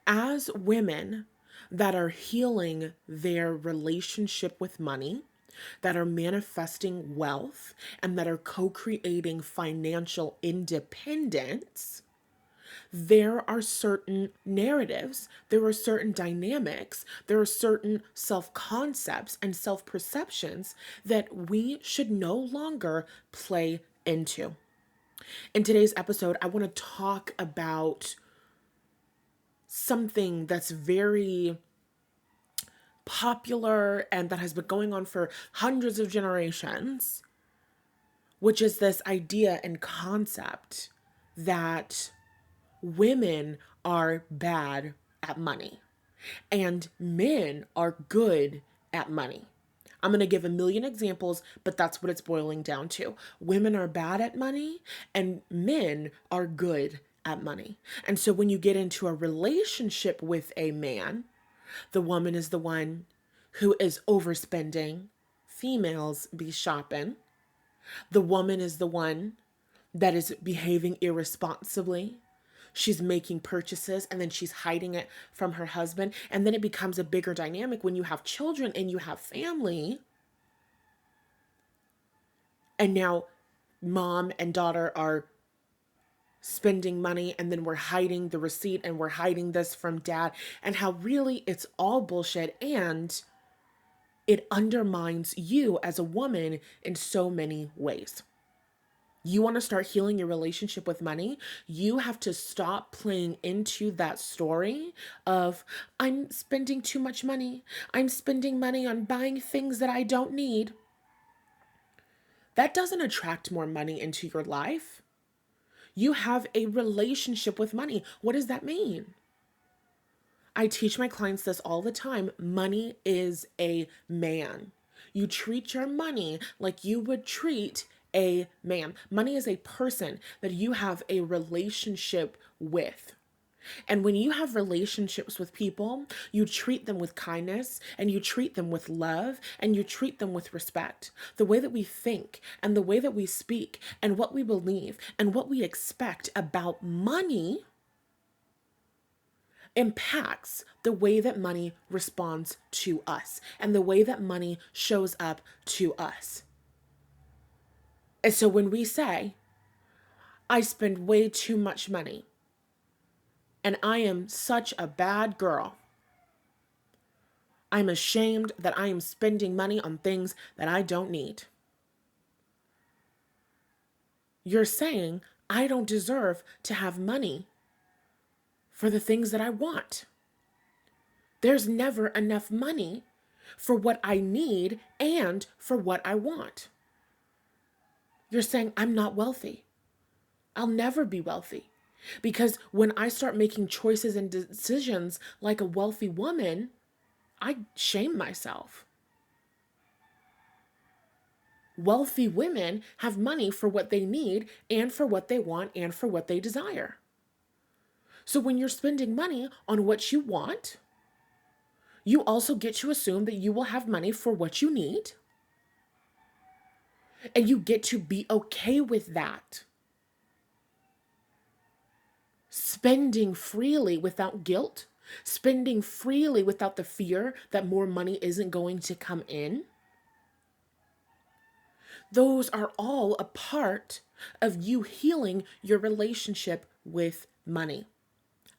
As women that are healing their relationship with money, that are manifesting wealth, and that are co creating financial independence, there are certain narratives, there are certain dynamics, there are certain self concepts and self perceptions that we should no longer play into. In today's episode, I want to talk about something that's very popular and that has been going on for hundreds of generations, which is this idea and concept that women are bad at money and men are good at money. I'm going to give a million examples, but that's what it's boiling down to. Women are bad at money and men are good at money. And so when you get into a relationship with a man, the woman is the one who is overspending. Females be shopping. The woman is the one that is behaving irresponsibly. She's making purchases and then she's hiding it from her husband. And then it becomes a bigger dynamic when you have children and you have family. And now mom and daughter are spending money and then we're hiding the receipt and we're hiding this from dad, and how really it's all bullshit and it undermines you as a woman in so many ways. You want to start healing your relationship with money, you have to stop playing into that story of, I'm spending too much money. I'm spending money on buying things that I don't need. That doesn't attract more money into your life. You have a relationship with money. What does that mean? I teach my clients this all the time. Money is a man. You treat your money like you would treat a man. Money is a person that you have a relationship with. And when you have relationships with people, you treat them with kindness and you treat them with love and you treat them with respect. The way that we think and the way that we speak and what we believe and what we expect about money impacts the way that money responds to us and the way that money shows up to us. And so when we say, I spend way too much money and I am such a bad girl, I'm ashamed that I am spending money on things that I don't need. You're saying, I don't deserve to have money for the things that I want. There's never enough money for what I need and for what I want. You're saying, I'm not wealthy. I'll never be wealthy. Because when I start making choices and decisions like a wealthy woman, I shame myself. Wealthy women have money for what they need and for what they want and for what they desire. So when you're spending money on what you want, you also get to assume that you will have money for what you need. And you get to be okay with that. Spending freely without guilt, spending freely without the fear that more money isn't going to come in. Those are all a part of you healing your relationship with money.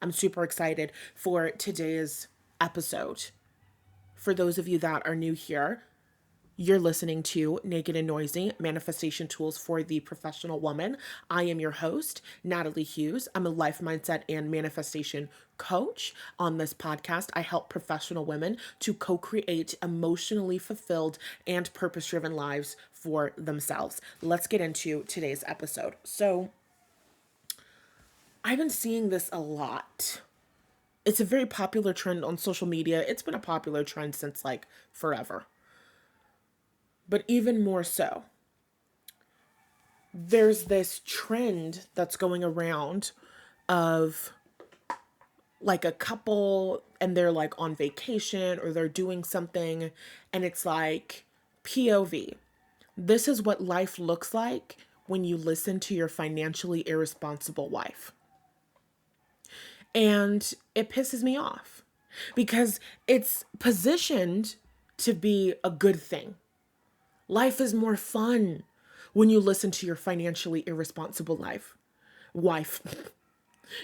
I'm super excited for today's episode. For those of you that are new here, you're listening to Naked and Noisy, Manifestation Tools for the Professional Woman. I am your host, Natalie Hughes. I'm a life mindset and manifestation coach. On this podcast, I help professional women to co-create emotionally fulfilled and purpose-driven lives for themselves. Let's get into today's episode. So, I've been seeing this a lot. It's a very popular trend on social media. It's been a popular trend since like forever. But even more so, there's this trend that's going around of like a couple and they're like on vacation or they're doing something and it's like POV. This is what life looks like when you listen to your financially irresponsible wife. And it pisses me off because it's positioned to be a good thing. Life is more fun when you listen to your financially irresponsible wife.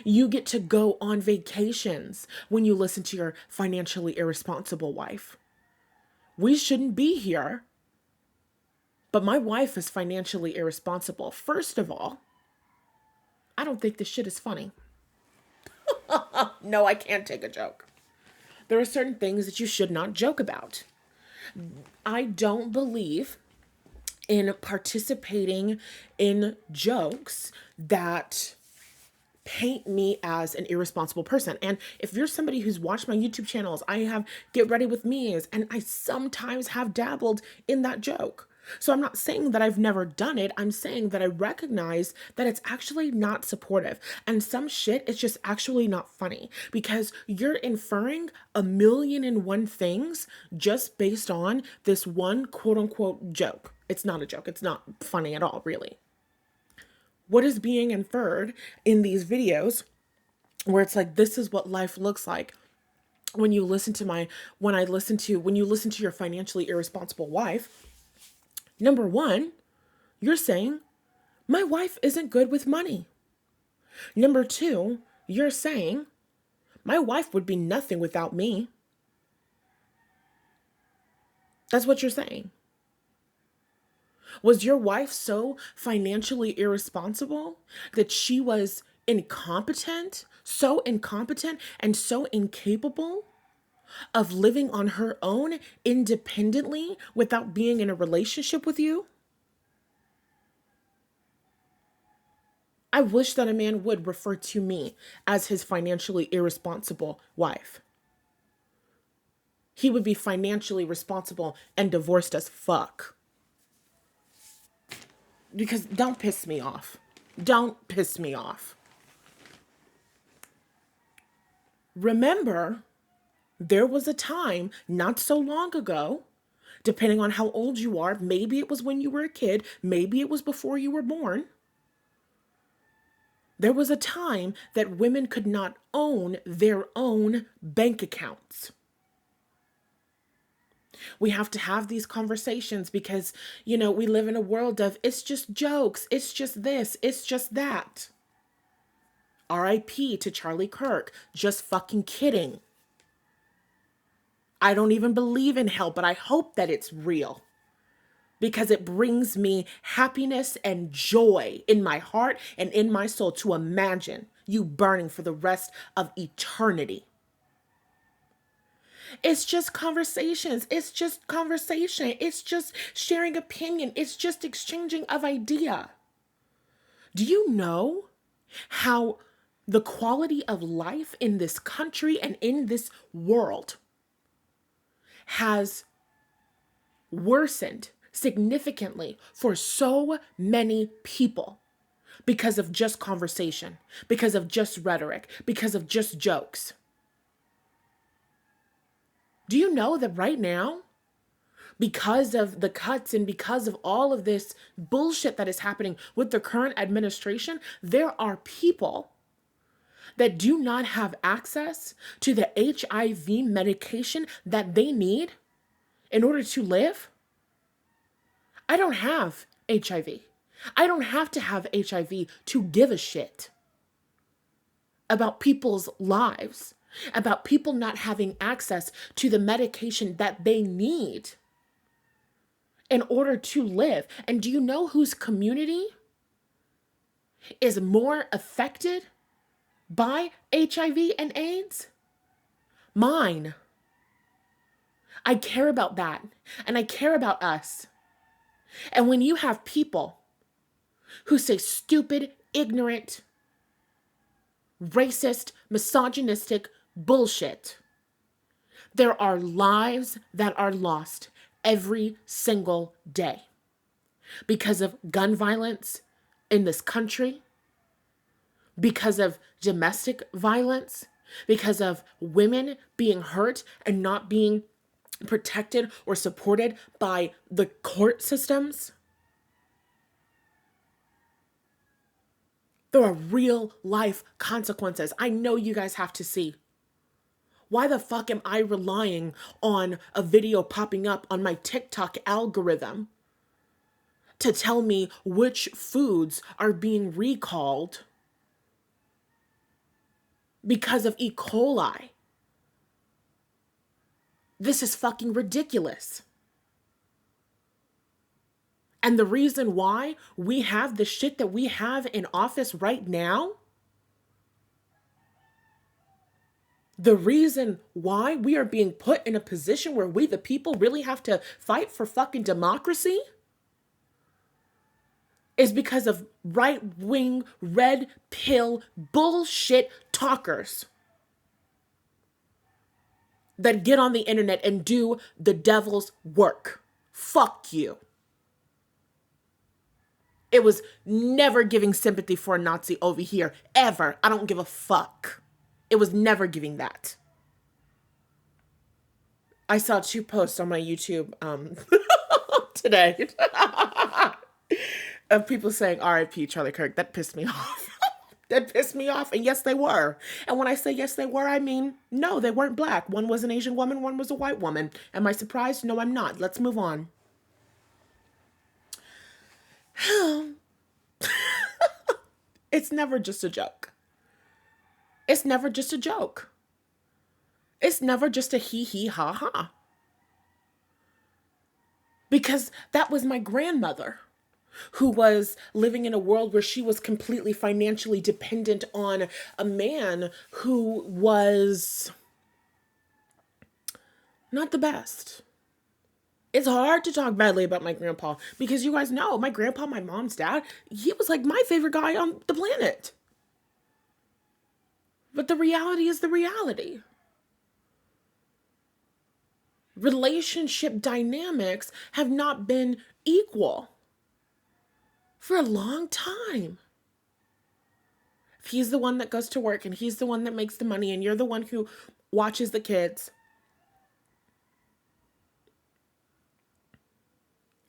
You get to go on vacations when you listen to your financially irresponsible wife. We shouldn't be here, but my wife is financially irresponsible. First of all, I don't think this shit is funny. No, I can't take a joke. There are certain things that you should not joke about. I don't believe in participating in jokes that paint me as an irresponsible person. And if you're somebody who's watched my YouTube channels, I have Get Ready With Me's, and I sometimes have dabbled in that joke. So I'm not saying that I've never done it. I'm saying that I recognize that it's actually not supportive. And some shit is just actually not funny because you're inferring a million and one things just based on this one quote unquote joke. It's not a joke. It's not funny at all, really. What is being inferred in these videos where it's like, this is what life looks like when you listen to when you listen to your financially irresponsible wife? Number one, you're saying, my wife isn't good with money. Number two, you're saying, my wife would be nothing without me. That's what you're saying. Was your wife so financially irresponsible that she was incompetent and so incapable of living on her own independently without being in a relationship with you? I wish that a man would refer to me as his financially irresponsible wife. He would be financially responsible and divorced as fuck. Because don't piss me off. Don't piss me off. Remember, there was a time not so long ago, depending on how old you are, maybe it was when you were a kid, maybe it was before you were born. There was a time that women could not own their own bank accounts. We have to have these conversations because, we live in a world of it's just jokes, it's just this, it's just that. R.I.P. to Charlie Kirk. Just fucking kidding. I don't even believe in hell, but I hope that it's real because it brings me happiness and joy in my heart and in my soul to imagine you burning for the rest of eternity. It's just conversations. It's just conversation. It's just sharing opinion. It's just exchanging of idea. Do you know how the quality of life in this country and in this world has worsened significantly for so many people because of just conversation, because of just rhetoric, because of just jokes? Do you know that right now, because of the cuts and because of all of this bullshit that is happening with the current administration, there are people that do not have access to the HIV medication that they need in order to live? I don't have HIV. I don't have to have HIV to give a shit about people's lives, about people not having access to the medication that they need in order to live. And do you know whose community is more affected by HIV and AIDS? Mine. I care about that, and I care about us. And when you have people who say stupid, ignorant, racist, misogynistic bullshit, there are lives that are lost every single day because of gun violence in this country, because of domestic violence, because of women being hurt and not being protected or supported by the court systems. There are real life consequences. I know you guys have to see. Why the fuck am I relying on a video popping up on my TikTok algorithm to tell me which foods are being recalled because of E. coli? This is fucking ridiculous. And the reason why we have the shit that we have in office right now, the reason why we are being put in a position where we, the people, really have to fight for fucking democracy is because of right-wing, red pill bullshit talkers that get on the internet and do the devil's work. Fuck you. It was never giving sympathy for a Nazi over here, ever. I don't give a fuck. It was never giving that. I saw 2 posts on my YouTube today of people saying R.I.P. Charlie Kirk. That pissed me off. That pissed me off. And yes, they were. And when I say yes, they were, I mean, no, they weren't black. One was an Asian woman, one was a white woman. Am I surprised? No, I'm not. Let's move on. It's never just a joke. It's never just a joke. It's never just a hee hee ha ha. Because that was my grandmother, who was living in a world where she was completely financially dependent on a man who was not the best. It's hard to talk badly about my grandpa because you guys know my grandpa, my mom's dad, he was like my favorite guy on the planet. But the reality is the reality. Relationship dynamics have not been equal for a long time. If he's the one that goes to work and he's the one that makes the money and you're the one who watches the kids,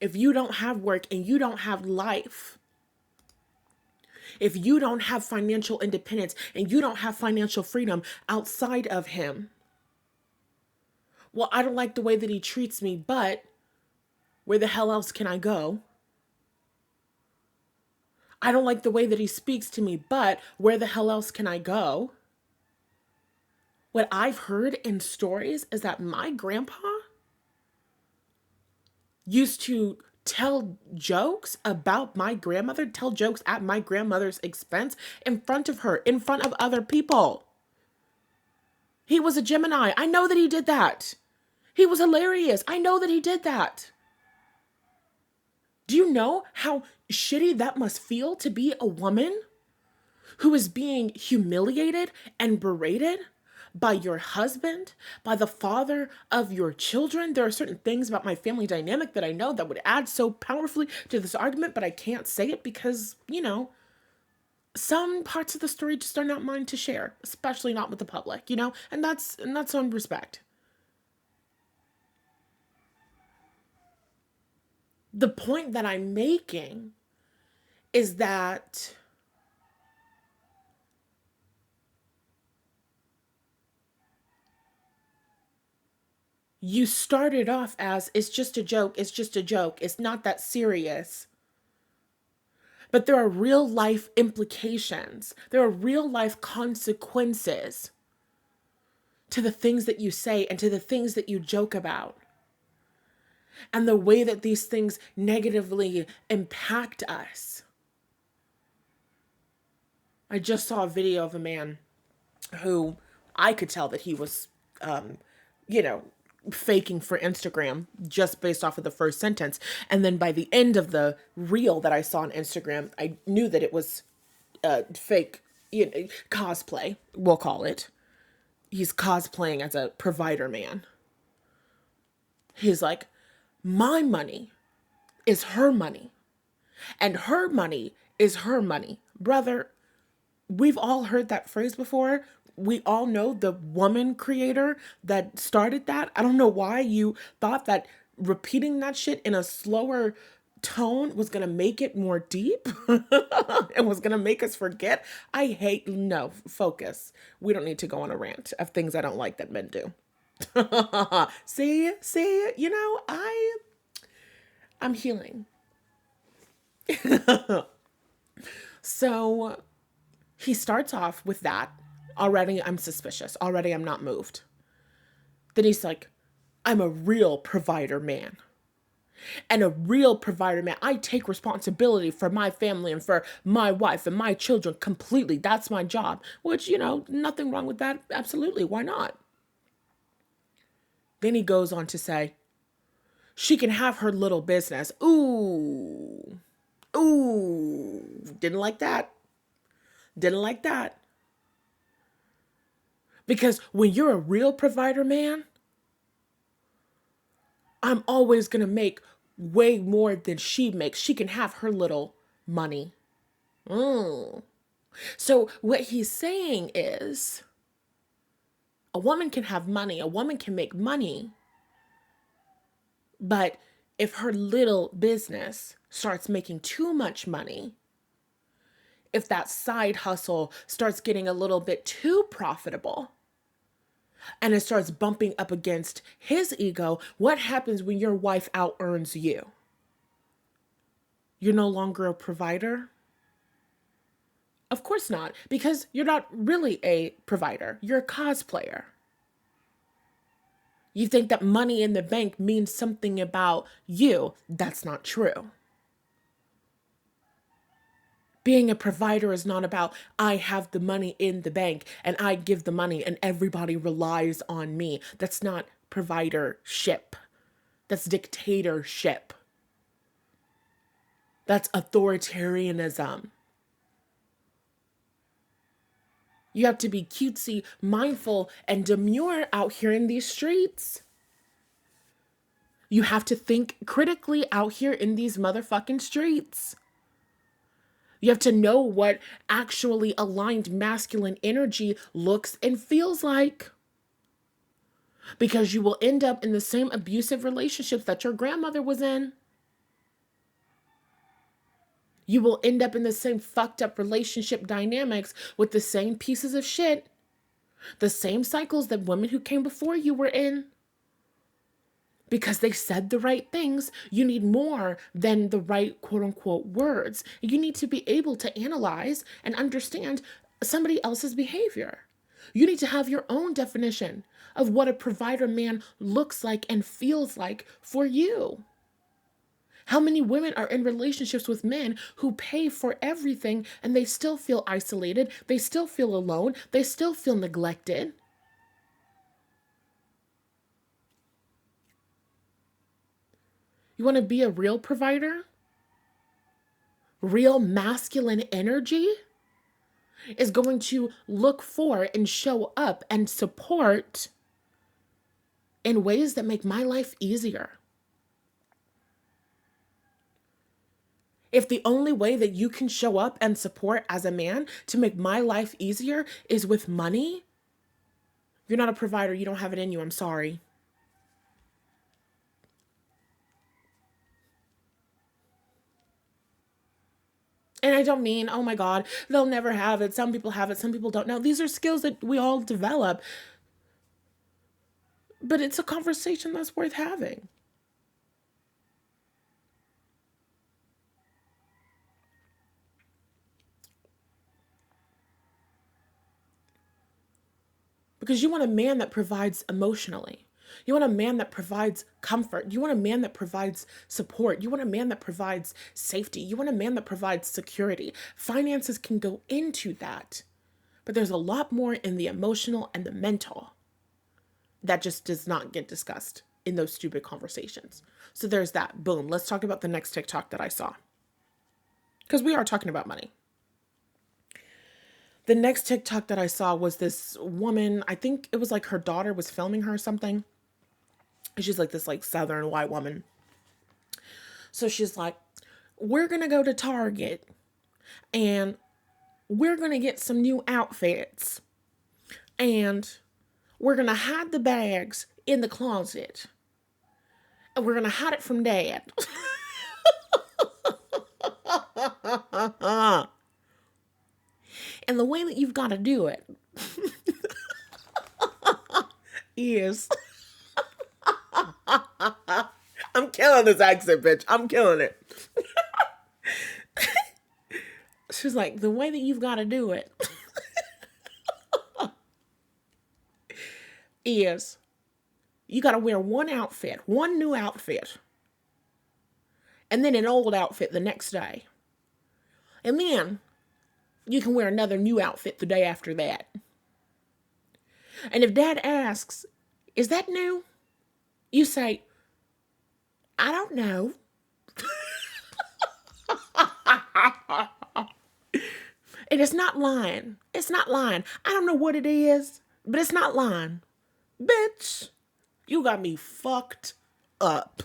if you don't have work and you don't have life, if you don't have financial independence and you don't have financial freedom outside of him, well, I don't like the way that he treats me, but where the hell else can I go? I don't like the way that he speaks to me, but where the hell else can I go? What I've heard in stories is that my grandpa used to tell jokes about my grandmother, tell jokes at my grandmother's expense in front of her, in front of other people. He was a Gemini. I know that he did that. He was hilarious. I know that he did that. Do you know how shitty that must feel to be a woman who is being humiliated and berated by your husband, by the father of your children? There are certain things about my family dynamic that I know that would add so powerfully to this argument, but I can't say it because, you know, some parts of the story just are not mine to share, especially not with the public, you know, and that's on respect. The point that I'm making is that you started off as, it's just a joke, it's just a joke, it's not that serious. But there are real life implications. There are real life consequences to the things that you say and to the things that you joke about. And the way that these things negatively impact us. I just saw a video of a man who I could tell that he was, faking for Instagram just based off of the first sentence. And then by the end of the reel that I saw on Instagram, I knew that it was fake, cosplay, we'll call it. He's cosplaying as a provider man. He's like, my money is her money, and her money is her money. Brother, we've all heard that phrase before. We all know the woman creator that started that. I don't know why you thought that repeating that shit in a slower tone was going to make it more deep and was going to make us forget. No, focus. We don't need to go on a rant of things I don't like that men do. See, I'm healing. So he starts off with that. Already I'm suspicious. Already I'm not moved. Then he's like, I'm a real provider man. And a real provider man, I take responsibility for my family and for my wife and my children completely. That's my job. Which, nothing wrong with that. Absolutely. Why not? Then he goes on to say, she can have her little business. Ooh. Didn't like that. Because when you're a real provider man, I'm always going to make way more than she makes. She can have her little money. So what he's saying is, a woman can have money, a woman can make money, but if her little business starts making too much money, if that side hustle starts getting a little bit too profitable, and it starts bumping up against his ego, what happens when your wife out-earns you? You're no longer a provider? Of course not, because you're not really a provider. You're a cosplayer. You think that money in the bank means something about you. That's not true. Being a provider is not about, I have the money in the bank and I give the money and everybody relies on me. That's not providership. That's dictatorship. That's authoritarianism. You have to be cutesy, mindful, and demure out here in these streets. You have to think critically out here in these motherfucking streets. You have to know what actually aligned masculine energy looks and feels like. Because you will end up in the same abusive relationships that your grandmother was in. You will end up in the same fucked up relationship dynamics with the same pieces of shit. The same cycles that women who came before you were in. Because they said the right things, you need more than the right quote unquote words. You need to be able to analyze and understand somebody else's behavior. You need to have your own definition of what a provider man looks like and feels like for you. How many women are in relationships with men who pay for everything and they still feel isolated, they still feel alone, they still feel neglected? You want to be a real provider? Real masculine energy is going to look for and show up and support in ways that make my life easier. If the only way that you can show up and support as a man to make my life easier is with money, you're not a provider. You don't have it in you. I'm sorry. And I don't mean, oh my God, they'll never have it. Some people have it. Some people don't know. These are skills that we all develop. But it's a conversation that's worth having. Because you want a man that provides emotionally. You want a man that provides comfort. You want a man that provides support. You want a man that provides safety. You want a man that provides security. Finances can go into that. But there's a lot more in the emotional and the mental that just does not get discussed in those stupid conversations. So there's that. Boom. Let's talk about the next TikTok that I saw. Because we are talking about money. The next TikTok that I saw was this woman. I think it was like her daughter was filming her or something. She's like this like Southern white woman. So she's like, we're going to go to Target and we're going to get some new outfits and we're going to hide the bags in the closet and we're going to hide it from Dad. And the way that you've got to do it is I'm killing this accent, bitch. I'm killing it. She's like, the way that you've got to do it is you got to wear one outfit, one new outfit, and then an old outfit the next day. And then you can wear another new outfit the day after that. And if dad asks, is that new? You say, I don't know. And it's not lying. It's not lying. I don't know what it is, but it's not lying. Bitch, you got me fucked up.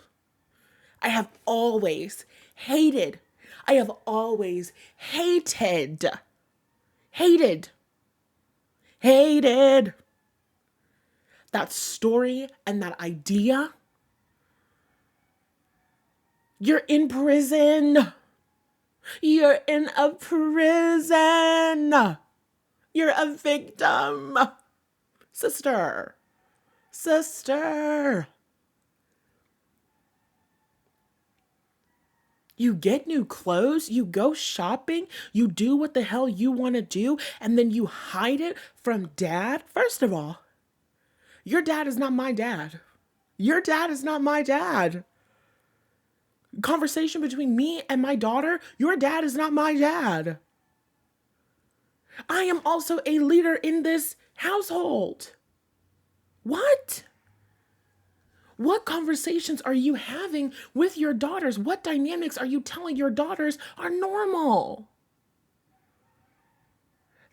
I have always hated. I have always hated that story and that idea. You're in prison. You're in a prison. You're a victim. Sister. You get new clothes, you go shopping, you do what the hell you want to do, and then you hide it from dad. First of all, your dad is not my dad. Your dad is not my dad. Conversation between me and my daughter, your dad is not my dad. I am also a leader in this household. What? What conversations are you having with your daughters? What dynamics are you telling your daughters are normal?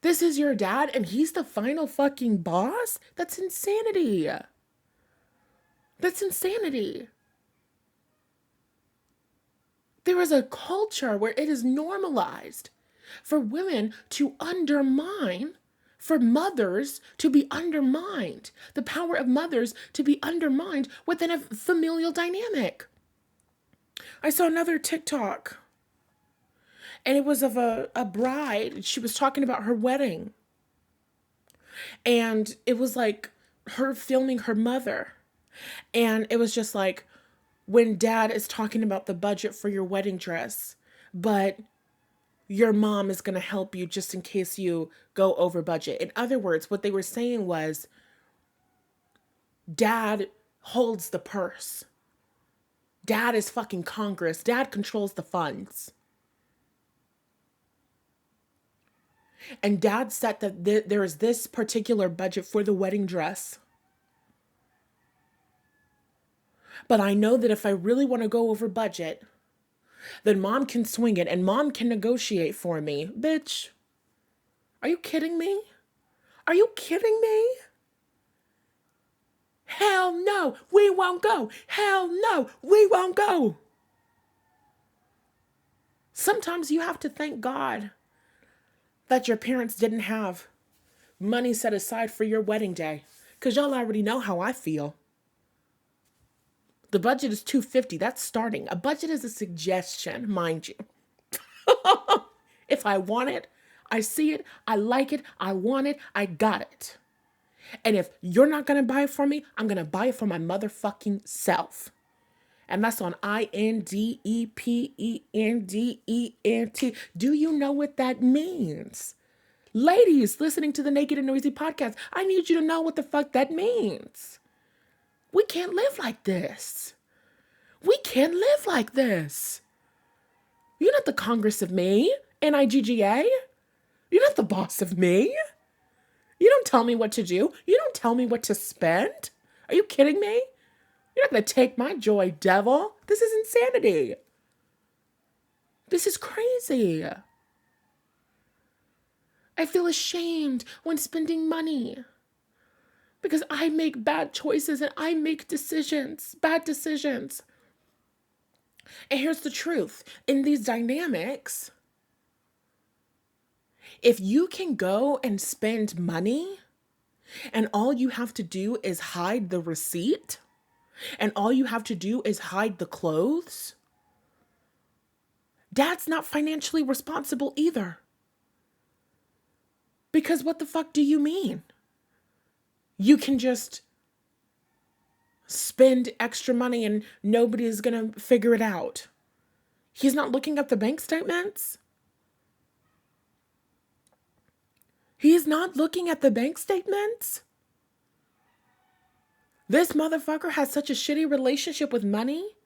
This is your dad and he's the final fucking boss? That's insanity. That's insanity. There is a culture where it is normalized for women to undermine, for mothers to be undermined, the power of mothers to be undermined within a familial dynamic. I saw another TikTok, and it was of a bride. She was talking about her wedding, and it was like her filming her mother, and it was just like, when dad is talking about the budget for your wedding dress, but your mom is going to help you just in case you go over budget. In other words, what they were saying was, dad holds the purse. Dad is fucking Congress. Dad controls the funds. And dad said that there is this particular budget for the wedding dress. But I know that if I really want to go over budget, then mom can swing it and mom can negotiate for me. Bitch, are you kidding me? Are you kidding me? Hell no, we won't go. Hell no, we won't go. Sometimes you have to thank God that your parents didn't have money set aside for your wedding day, because y'all already know how I feel. The budget is $250. That's starting. A budget is a suggestion, mind you. If I want it, I see it, I like it, I want it, I got it. And if you're not going to buy it for me, I'm going to buy it for my motherfucking self. And that's on INDEPENDENT. Do you know what that means? Ladies listening to the Naked and Noisy podcast, I need you to know what the fuck that means. We can't live like this. We can't live like this. You're not the Congress of me, NIGGA. You're not the boss of me. You don't tell me what to do. You don't tell me what to spend. Are you kidding me? You're not going to take my joy, devil. This is insanity. This is crazy. I feel ashamed when spending money because I make bad choices and I make decisions, bad decisions. And here's the truth. In these dynamics, if you can go and spend money and all you have to do is hide the receipt and all you have to do is hide the clothes, Dad's not financially responsible either. Because what the fuck do you mean? You can just spend extra money and nobody's gonna figure it out. He's not looking at the bank statements. He's not looking at the bank statements. This motherfucker has such a shitty relationship with money.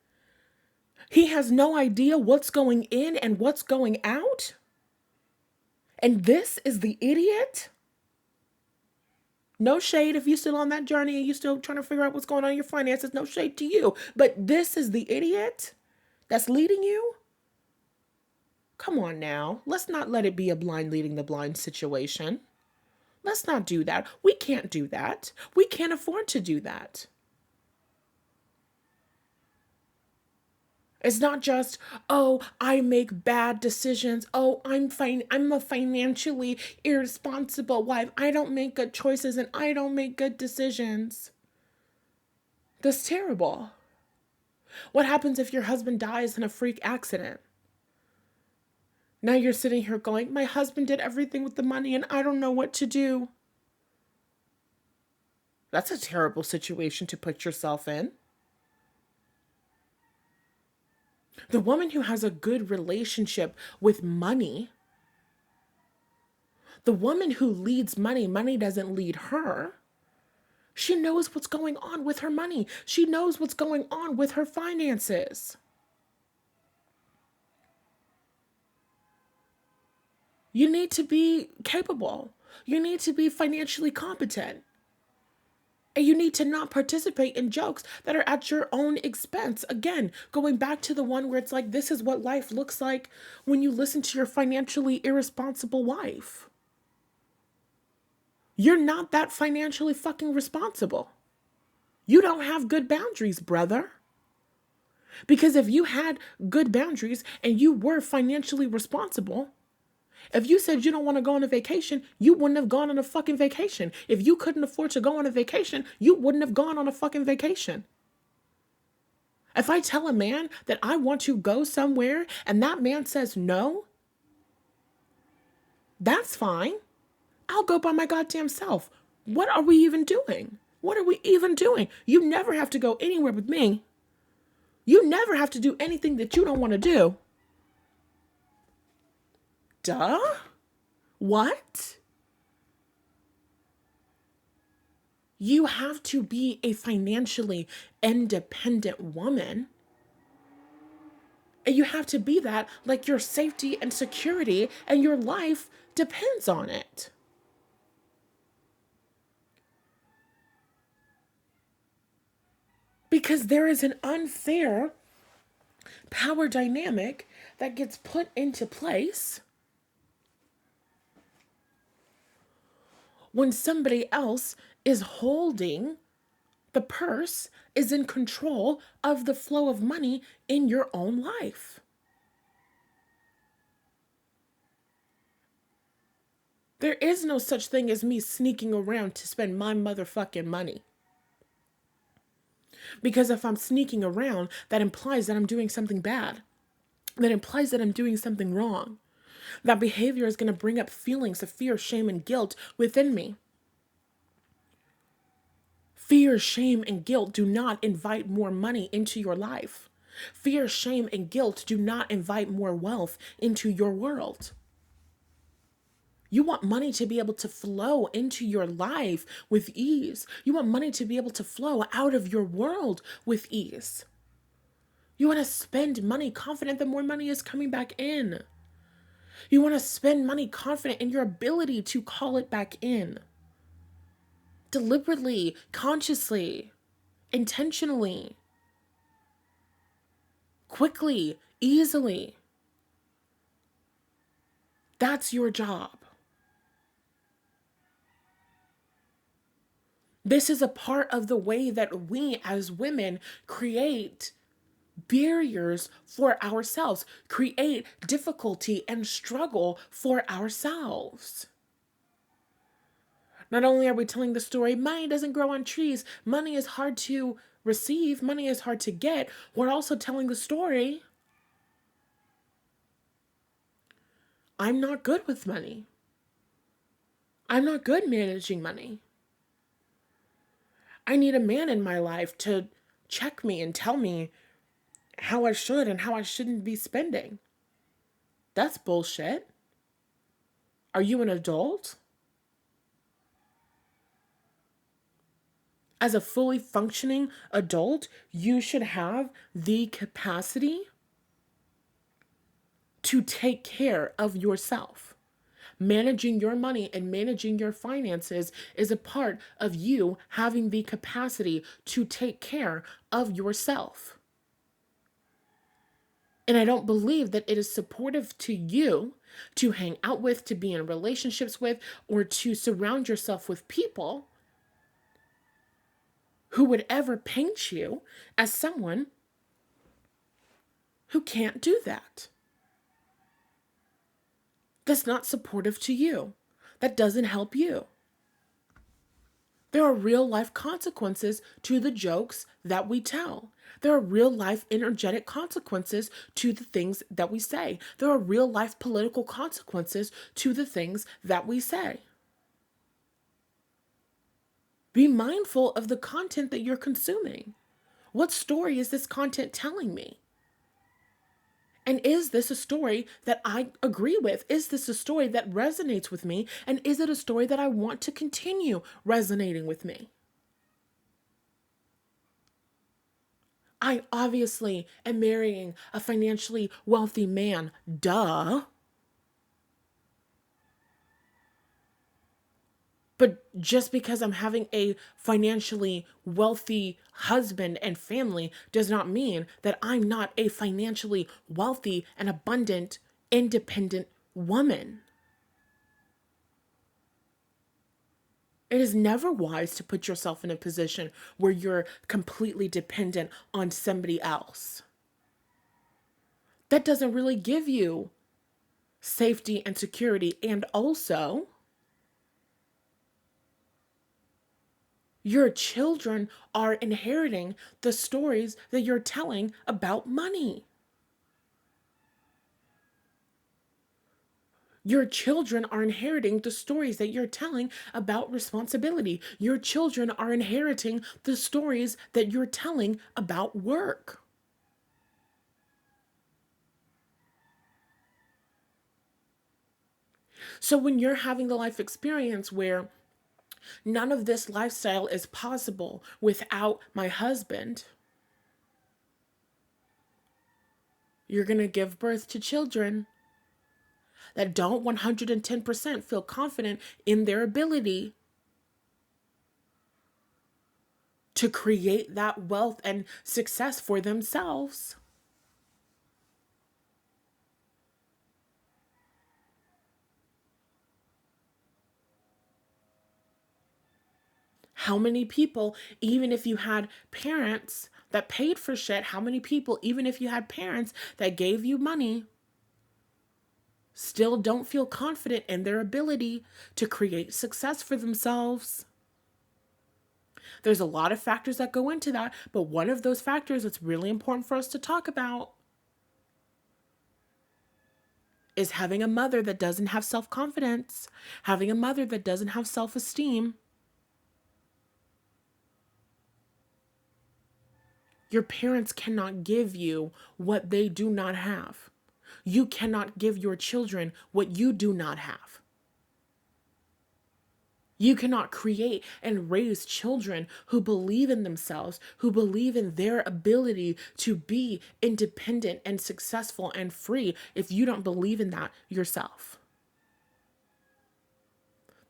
He has no idea what's going in and what's going out. And this is the idiot? No shade if you're still on that journey and you're still trying to figure out what's going on in your finances. No shade to you. But this is the idiot that's leading you? Come on now. Let's not let it be a blind leading the blind situation. Let's not do that. We can't do that. We can't afford to do that. It's not just, oh, I make bad decisions. Oh, I'm a financially irresponsible wife. I don't make good choices and I don't make good decisions. That's terrible. What happens if your husband dies in a freak accident? Now you're sitting here going, my husband did everything with the money and I don't know what to do. That's a terrible situation to put yourself in. The woman who has a good relationship with money, the woman who leads money, money doesn't lead her. She knows what's going on with her money. She knows what's going on with her finances. You need to be capable. You need to be financially competent. And you need to not participate in jokes that are at your own expense. Again, going back to the one where it's like, this is what life looks like when you listen to your financially irresponsible wife. You're not that financially fucking responsible. You don't have good boundaries, brother. Because if you had good boundaries and you were financially responsible, if you said you don't want to go on a vacation, you wouldn't have gone on a fucking vacation. If you couldn't afford to go on a vacation, you wouldn't have gone on a fucking vacation. If I tell a man that I want to go somewhere and that man says no, that's fine. I'll go by my goddamn self. What are we even doing? What are we even doing? You never have to go anywhere with me. You never have to do anything that you don't want to do. Duh? What? You have to be a financially independent woman. And you have to be that like your safety and security and your life depends on it. Because there is an unfair power dynamic that gets put into place when somebody else is holding the purse, is in control of the flow of money in your own life. There is no such thing as me sneaking around to spend my motherfucking money. Because if I'm sneaking around, that implies that I'm doing something bad. That implies that I'm doing something wrong. That behavior is going to bring up feelings of fear, shame, and guilt within me. Fear, shame, and guilt do not invite more money into your life. Fear, shame, and guilt do not invite more wealth into your world. You want money to be able to flow into your life with ease. You want money to be able to flow out of your world with ease. You want to spend money confident that more money is coming back in. You want to spend money confident in your ability to call it back in. Deliberately, consciously, intentionally, quickly, easily. That's your job. This is a part of the way that we as women create barriers for ourselves, create difficulty and struggle for ourselves. Not only are we telling the story, money doesn't grow on trees, money is hard to receive, money is hard to get, we're also telling the story I'm not good with money. I'm not good managing money. I need a man in my life to check me and tell me how I should and how I shouldn't be spending. That's bullshit. Are you an adult? As a fully functioning adult, you should have the capacity to take care of yourself. Managing your money and managing your finances is a part of you having the capacity to take care of yourself. And I don't believe that it is supportive to you to hang out with, to be in relationships with, or to surround yourself with people who would ever paint you as someone who can't do that. That's not supportive to you. That doesn't help you. There are real life consequences to the jokes that we tell. There are real life energetic consequences to the things that we say. There are real life political consequences to the things that we say. Be mindful of the content that you're consuming. What story is this content telling me? And is this a story that I agree with? Is this a story that resonates with me? And is it a story that I want to continue resonating with me? I obviously am marrying a financially wealthy man. Duh. But just because I'm having a financially wealthy husband and family does not mean that I'm not a financially wealthy and abundant, independent woman. It is never wise to put yourself in a position where you're completely dependent on somebody else. That doesn't really give you safety and security. And also, your children are inheriting the stories that you're telling about money. Your children are inheriting the stories that you're telling about responsibility. Your children are inheriting the stories that you're telling about work. So when you're having the life experience where none of this lifestyle is possible without my husband, you're going to give birth to children that don't 110% feel confident in their ability to create that wealth and success for themselves. How many people, even if you had parents that paid for shit, how many people, even if you had parents that gave you money, still don't feel confident in their ability to create success for themselves? There's a lot of factors that go into that, but one of those factors that's really important for us to talk about is having a mother that doesn't have self-confidence, having a mother that doesn't have self-esteem. Your parents cannot give you what they do not have. You cannot give your children what you do not have. You cannot create and raise children who believe in themselves, who believe in their ability to be independent and successful and free if you don't believe in that yourself.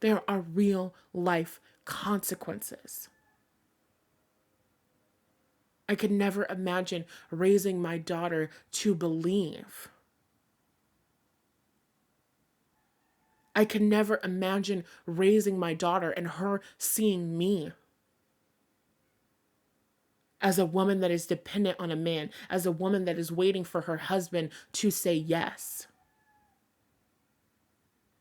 There are real life consequences. I could never imagine raising my daughter to believe. I could never imagine raising my daughter and her seeing me as a woman that is dependent on a man, as a woman that is waiting for her husband to say yes,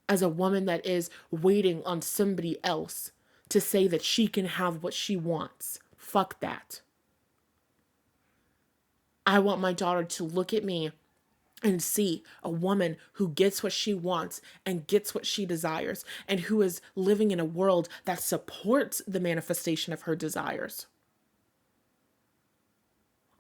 as a woman that is waiting on somebody else to say that she can have what she wants. Fuck that. I want my daughter to look at me and see a woman who gets what she wants and gets what she desires and who is living in a world that supports the manifestation of her desires.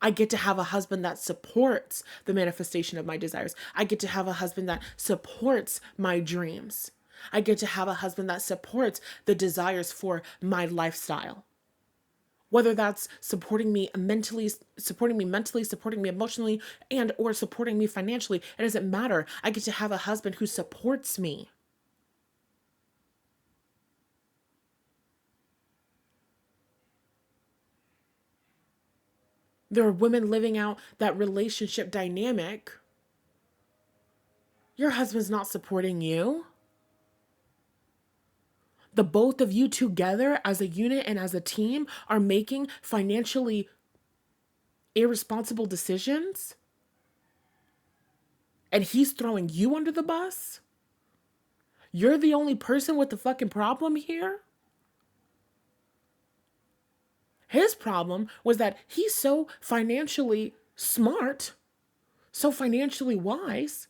I get to have a husband that supports the manifestation of my desires. I get to have a husband that supports my dreams. I get to have a husband that supports the desires for my lifestyle. Whether that's supporting me mentally, supporting me emotionally, and or supporting me financially, it doesn't matter. I get to have a husband who supports me. There are women living out that relationship dynamic. Your husband's not supporting you. The both of you together as a unit and as a team are making financially irresponsible decisions. And he's throwing you under the bus. You're the only person with the fucking problem here. His problem was that he's so financially smart, so financially wise,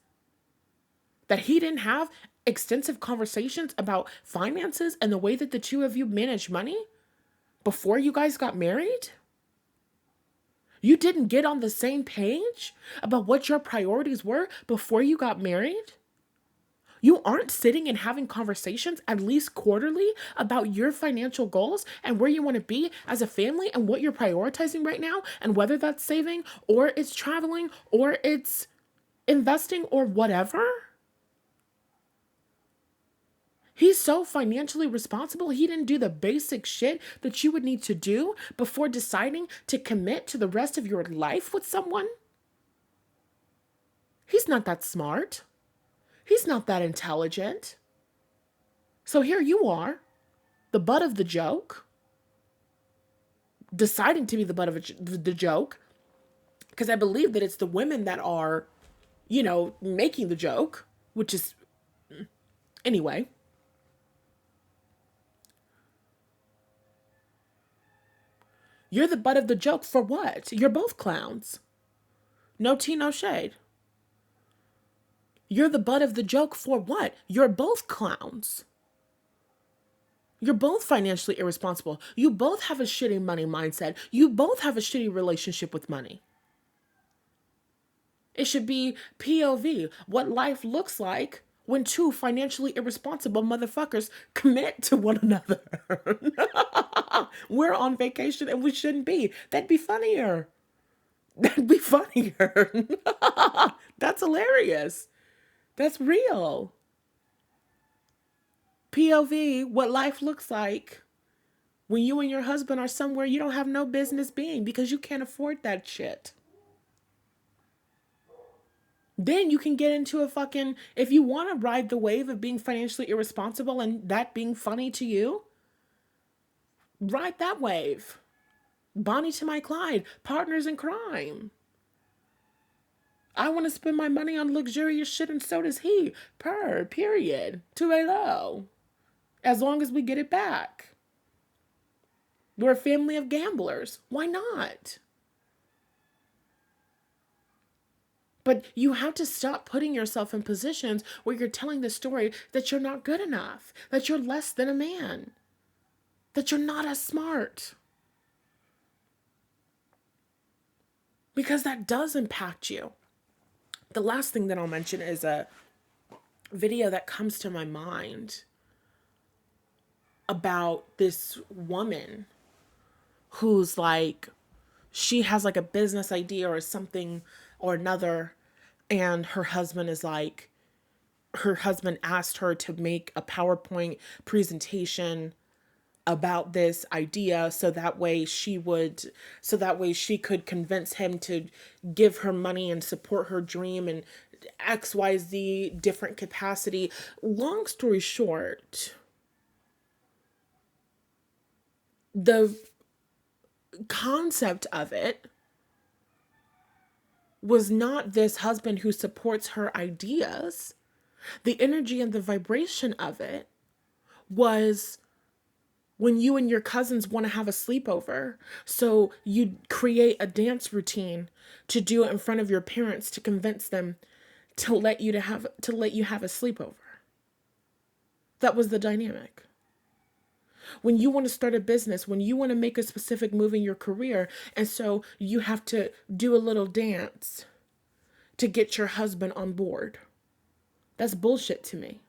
that he didn't have extensive conversations about finances and the way that the two of you manage money before you guys got married. You didn't get on the same page about what your priorities were before you got married. You aren't sitting and having conversations at least quarterly about your financial goals and where you want to be as a family and what you're prioritizing right now, and whether that's saving or it's traveling or it's investing or whatever. He's so financially responsible, he didn't do the basic shit that you would need to do before deciding to commit to the rest of your life with someone. He's not that smart. He's not that intelligent. So here you are, the butt of the joke, deciding to be the butt of the joke, because I believe that it's the women that are, making the joke, which is, anyway. You're the butt of the joke for what? You're both clowns. No tea, no shade. You're the butt of the joke for what? You're both clowns. You're both financially irresponsible. You both have a shitty money mindset. You both have a shitty relationship with money. It should be POV, what life looks like when two financially irresponsible motherfuckers commit to one another. We're on vacation and we shouldn't be. That'd be funnier. That'd be funnier. That's hilarious. That's real. POV, what life looks like when you and your husband are somewhere you don't have no business being because you can't afford that shit. Then you can get into a fucking, if you want to ride the wave of being financially irresponsible and that being funny to you, ride that wave. Bonnie to my Clyde, partners in crime. I want to spend my money on luxurious shit and so does he. Period. To a low. As long as we get it back. We're a family of gamblers. Why not? But you have to stop putting yourself in positions where you're telling the story that you're not good enough, that you're less than a man, that you're not as smart. Because that does impact you. The last thing that I'll mention is a video that comes to my mind about this woman who's like, she has like a business idea or something or another, and her husband asked her to make a PowerPoint presentation about this idea so that way she could convince him to give her money and support her dream in XYZ different capacity. Long story short, the concept of it was not this husband who supports her ideas. The energy and the vibration of it was when you and your cousins want to have a sleepover, so you create a dance routine to do it in front of your parents to convince them to let you have a sleepover. That was the dynamic. When you want to start a business, when you want to make a specific move in your career, and so you have to do a little dance to get your husband on board. That's bullshit to me.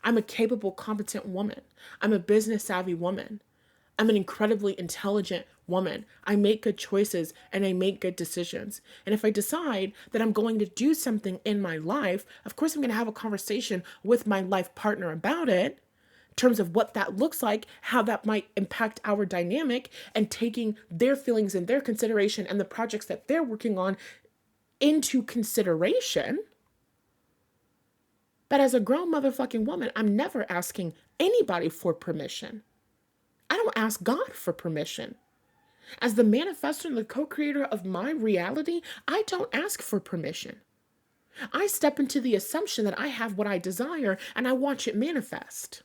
I'm a capable, competent woman. I'm a business savvy woman. I'm an incredibly intelligent woman. I make good choices and I make good decisions. And if I decide that I'm going to do something in my life, of course I'm going to have a conversation with my life partner about it in terms of what that looks like, how that might impact our dynamic, and taking their feelings and their consideration and the projects that they're working on into consideration. But as a grown motherfucking woman, I'm never asking anybody for permission. I don't ask God for permission. As the manifestor and the co-creator of my reality, I don't ask for permission. I step into the assumption that I have what I desire and I watch it manifest.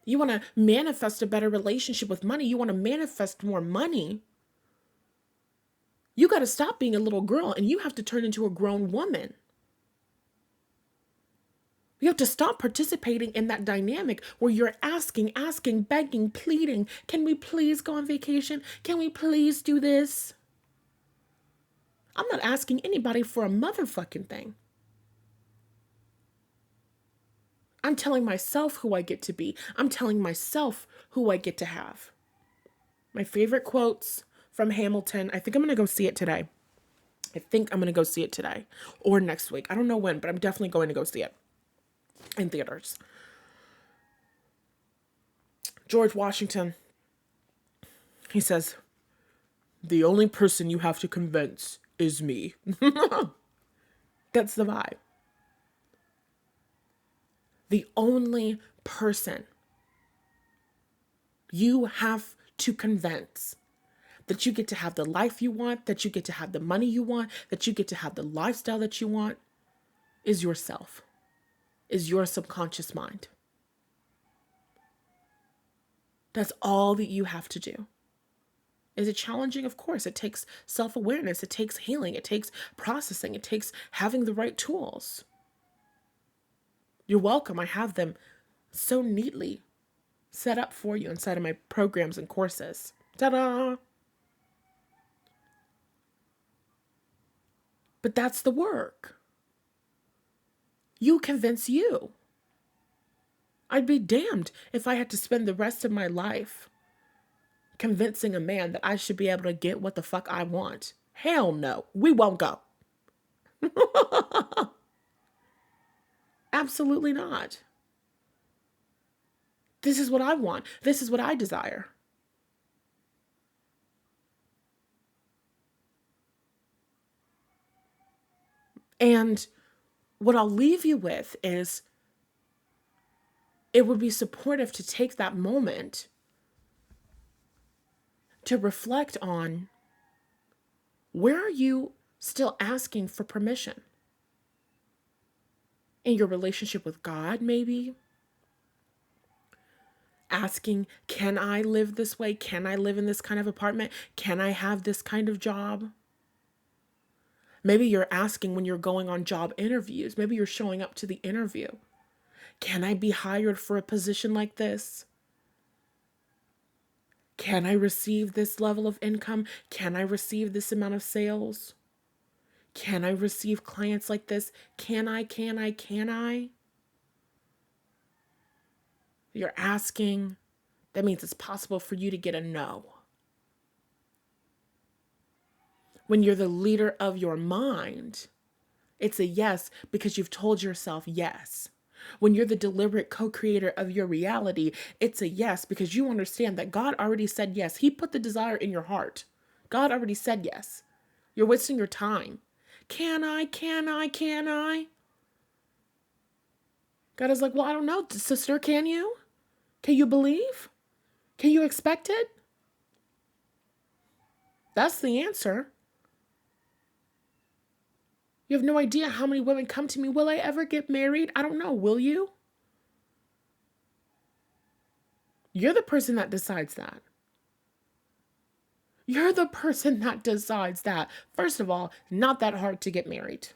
You want to manifest a better relationship with money. You want to manifest more money. You got to stop being a little girl and you have to turn into a grown woman. You have to stop participating in that dynamic where you're asking, begging, pleading. Can we please go on vacation? Can we please do this? I'm not asking anybody for a motherfucking thing. I'm telling myself who I get to be. I'm telling myself who I get to have. My favorite quotes from Hamilton. I think I'm going to go see it today. Or next week. I don't know when, but I'm definitely going to go see it in theaters. George Washington, he says, "The only person you have to convince is me." That's the vibe. The only person you have to convince that you get to have the life you want, that you get to have the money you want, that you get to have the lifestyle that you want, is yourself, is your subconscious mind. That's all that you have to do. Is it challenging? Of course. It takes self-awareness. It takes healing. It takes processing. It takes having the right tools. You're welcome. I have them so neatly set up for you inside of my programs and courses. Ta-da! But that's the work. You convince you. I'd be damned if I had to spend the rest of my life convincing a man that I should be able to get what the fuck I want. Hell no. We won't go. Absolutely not. This is what I want. This is what I desire. And what I'll leave you with is it would be supportive to take that moment to reflect on, where are you still asking for permission? In your relationship with God, maybe? Asking, can I live this way? Can I live in this kind of apartment? Can I have this kind of job? Maybe you're asking when you're going on job interviews. Maybe you're showing up to the interview. Can I be hired for a position like this? Can I receive this level of income? Can I receive this amount of sales? Can I receive clients like this? Can I? You're asking. That means it's possible for you to get a no. When you're the leader of your mind, it's a yes because you've told yourself yes. When you're the deliberate co-creator of your reality, it's a yes because you understand that God already said yes. He put the desire in your heart. God already said yes. You're wasting your time. Can I? God is like, well, I don't know, sister, can you? Can you believe? Can you expect it? That's the answer. You have no idea how many women come to me. Will I ever get married? I don't know. Will you? You're the person that decides that. You're the person that decides that. First of all, not that hard to get married.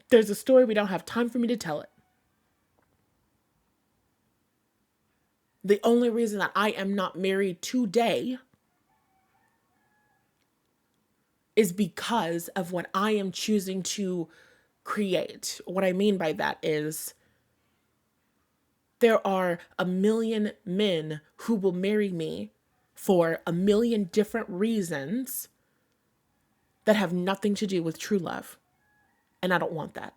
There's a story, we don't have time for me to tell it. The only reason that I am not married today is because of what I am choosing to create. What I mean by that is there are a million men who will marry me for a million different reasons that have nothing to do with true love. And I don't want that.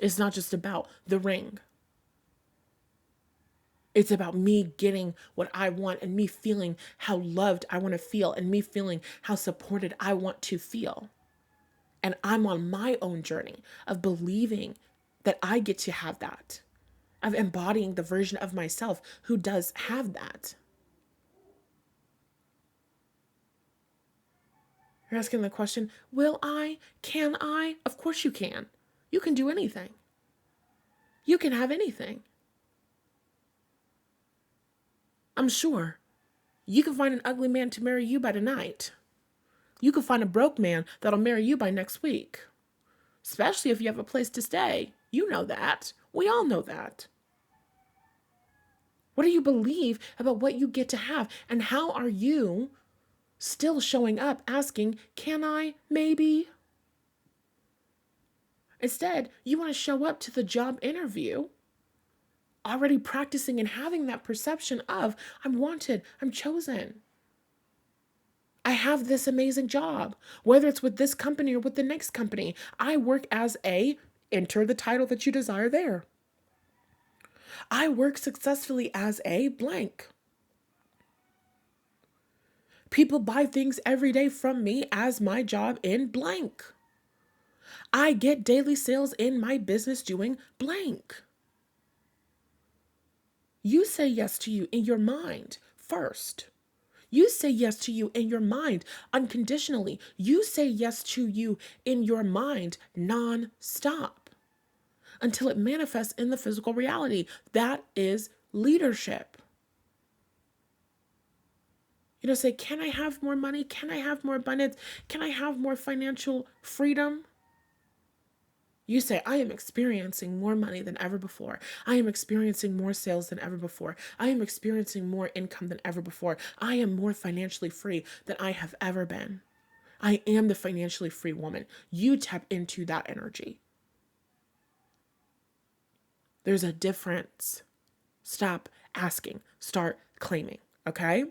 It's not just about the ring. It's about me getting what I want and me feeling how loved I want to feel and me feeling how supported I want to feel. And I'm on my own journey of believing that I get to have that, of embodying the version of myself who does have that. You're asking the question, will I? Can I? Of course you can. You can do anything. You can have anything. I'm sure you can find an ugly man to marry you by tonight. You can find a broke man that'll marry you by next week. Especially if you have a place to stay. You know that. We all know that. What do you believe about what you get to have? And how are you still showing up asking, can I? Maybe? Instead, you want to show up to the job interview already practicing and having that perception of, I'm wanted, I'm chosen. I have this amazing job, whether it's with this company or with the next company. I work as enter the title that you desire there. I work successfully as a blank. People buy things every day from me as my job in blank. I get daily sales in my business doing blank. You say yes to you in your mind first. You say yes to you in your mind unconditionally. You say yes to you in your mind non-stop until it manifests in the physical reality. That is leadership. You know, say, can I have more money? Can I have more abundance? Can I have more financial freedom? You say, I am experiencing more money than ever before. I am experiencing more sales than ever before. I am experiencing more income than ever before. I am more financially free than I have ever been. I am the financially free woman. You tap into that energy. There's a difference. Stop asking. Start claiming. Okay?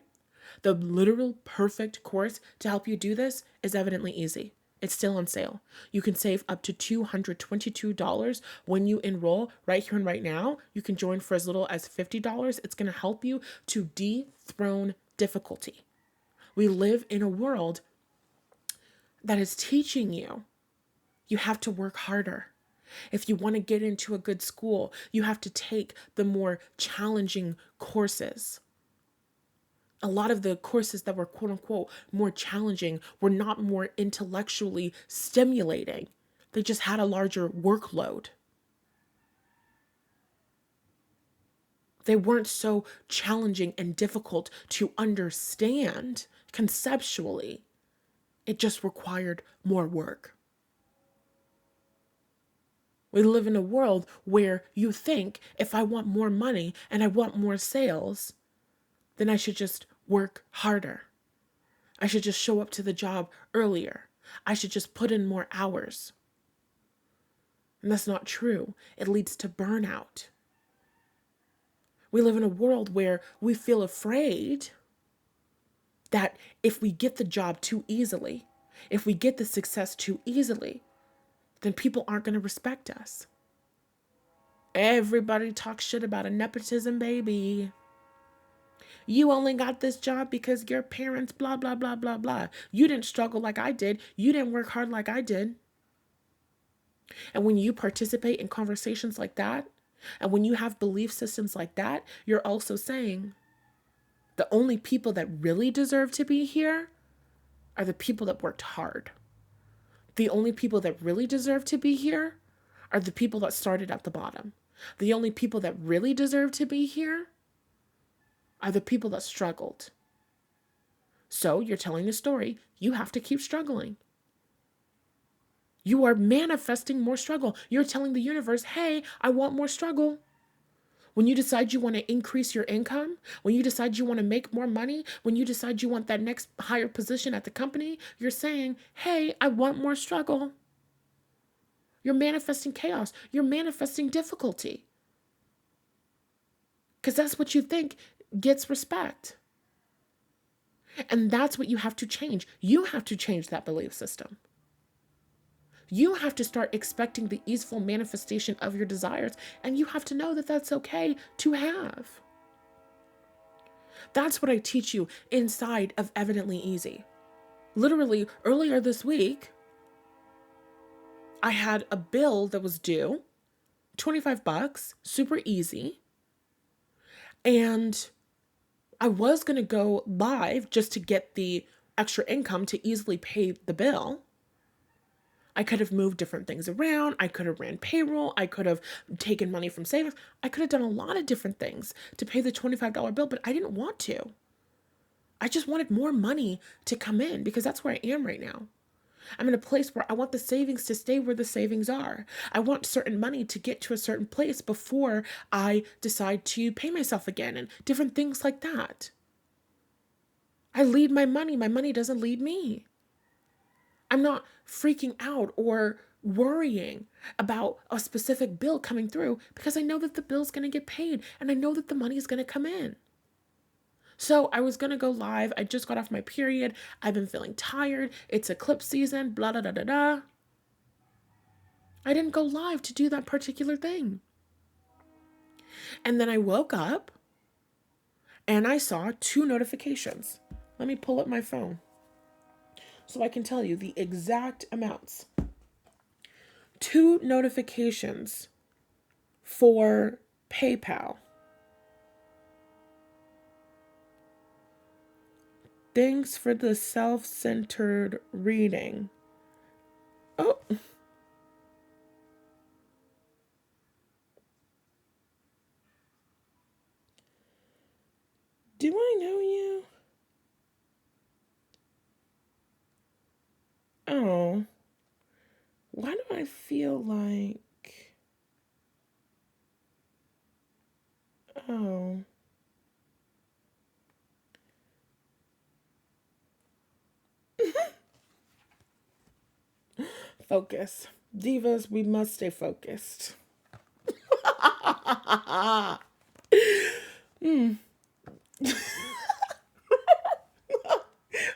The literal perfect course to help you do this is evidently easy. It's still on sale. You can save up to $222 when you enroll right here and right now. You can join for as little as $50. It's going to help you to dethrone difficulty. We live in a world that is teaching you have to work harder. If you want to get into a good school, you have to take the more challenging courses. A lot of the courses that were quote unquote more challenging were not more intellectually stimulating. They just had a larger workload. They weren't so challenging and difficult to understand conceptually. It just required more work. We live in a world where you think if I want more money and I want more sales, then I should just work harder. I should just show up to the job earlier. I should just put in more hours. And that's not true. It leads to burnout. We live in a world where we feel afraid that if we get the job too easily, if we get the success too easily, then people aren't going to respect us. Everybody talks shit about a nepotism baby. You only got this job because your parents blah, blah, blah, blah, blah. You didn't struggle like I did. You didn't work hard like I did. And when you participate in conversations like that, and when you have belief systems like that, you're also saying the only people that really deserve to be here are the people that worked hard. The only people that really deserve to be here are the people that started at the bottom. The only people that really deserve to be here are the people that struggled. So you're telling a story. You have to keep struggling. You are manifesting more struggle. You're telling the universe, hey, I want more struggle. When you decide you want to increase your income, when you decide you want to make more money, when you decide you want that next higher position at the company, you're saying, hey, I want more struggle. You're manifesting chaos. You're manifesting difficulty. Because that's what you think gets respect. And that's what you have to change. You have to change that belief system. You have to start expecting the easeful manifestation of your desires, and you have to know that that's okay to have. That's what I teach you inside of Evidently Easy. Literally, earlier this week, I had a bill that was due, $25, super easy, and I was going to go live just to get the extra income to easily pay the bill. I could have moved different things around. I could have ran payroll. I could have taken money from savings. I could have done a lot of different things to pay the $25 bill, but I didn't want to. I just wanted more money to come in because that's where I am right now. I'm in a place where I want the savings to stay where the savings are. I want certain money to get to a certain place before I decide to pay myself again and different things like that. I lead my money. My money doesn't lead me. I'm not freaking out or worrying about a specific bill coming through because I know that the bill's going to get paid and I know that the money is going to come in. So I was going to go live. I just got off my period. I've been feeling tired. It's eclipse season, blah, blah, blah, blah, blah. I didn't go live to do that particular thing. And then I woke up and I saw 2 notifications. Let me pull up my phone so I can tell you the exact amounts. 2 notifications for PayPal. Thanks for the self-centered reading. Oh. Do I know you? Oh. Why do I feel like... Oh. Focus. Divas, we must stay focused.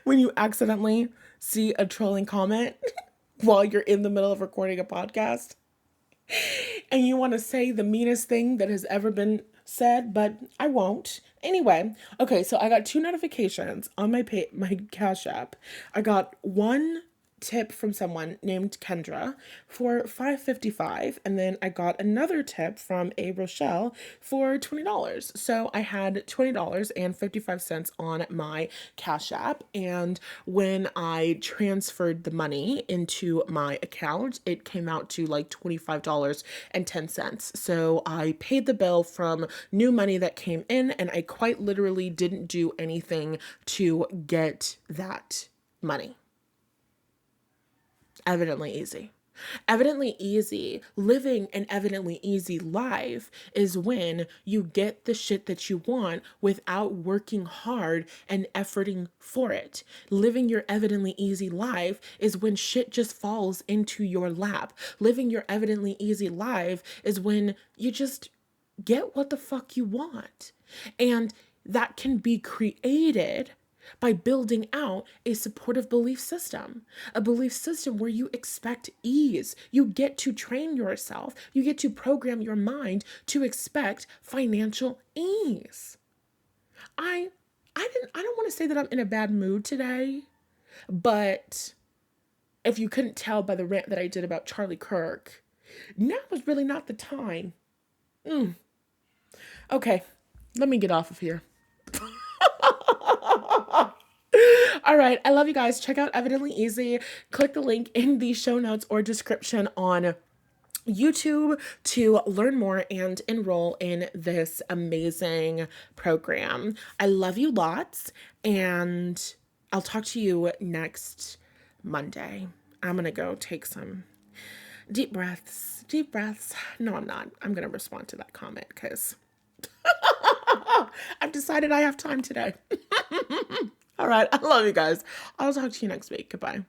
When you accidentally see a trolling comment while you're in the middle of recording a podcast and you want to say the meanest thing that has ever been said, but I won't. Anyway, okay, so I got 2 notifications on my Cash App. I got one tip from someone named Kendra for $5.55, and then I got another tip from a Rochelle for $20. So I had $20.55 on my Cash App, and when I transferred the money into my account, it came out to like $25.10. So I paid the bill from new money that came in, and I quite literally didn't do anything to get that money. Evidently easy. Evidently easy, living an evidently easy life is when you get the shit that you want without working hard and efforting for it. Living your evidently easy life is when shit just falls into your lap. Living your evidently easy life is when you just get what the fuck you want. And that can be created by building out a supportive belief system, a belief system where you expect ease. You get to train yourself. You get to program your mind to expect financial ease. I don't want to say that I'm in a bad mood today, but if you couldn't tell by the rant that I did about Charlie Kirk, now was really not the time. Okay, let me get off of here. All right. I love you guys. Check out Evidently Easy. Click the link in the show notes or description on YouTube to learn more and enroll in this amazing program. I love you lots, and I'll talk to you next Monday. I'm going to go take some deep breaths. Deep breaths. No, I'm not. I'm going to respond to that comment because I've decided I have time today. All right. I love you guys. I'll talk to you next week. Goodbye.